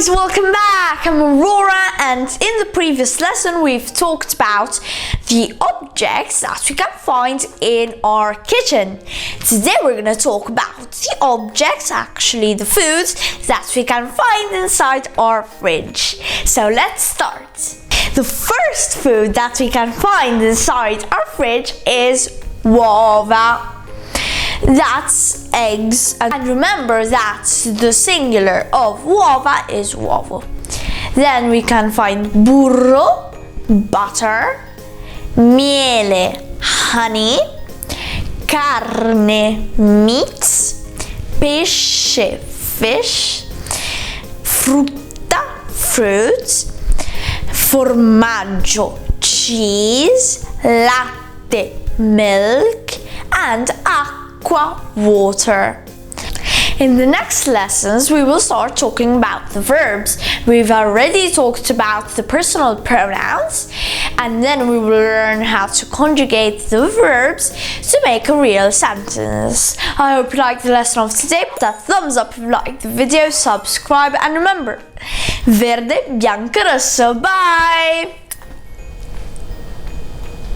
guys, welcome back. I'm Aurora, and in the previous lesson we've talked about the objects that we can find in our kitchen. Today we're going to talk about the objects, actually the foods that we can find inside our fridge. So let's start. The first food that we can find inside our fridge is uova. That's eggs, and remember that the singular of uova is uovo. Then we can find burro, butter, miele, honey, carne, meat, pesce, fish, frutta, fruit, formaggio, cheese, latte, milk, and aqua, water. In the next lessons, we will start talking about the verbs. We've already talked about the personal pronouns, and then we will learn how to conjugate the verbs to make a real sentence. I hope you liked the lesson of today. Put a thumbs up if you liked the video, subscribe, and remember, verde, bianco, rosso. Bye!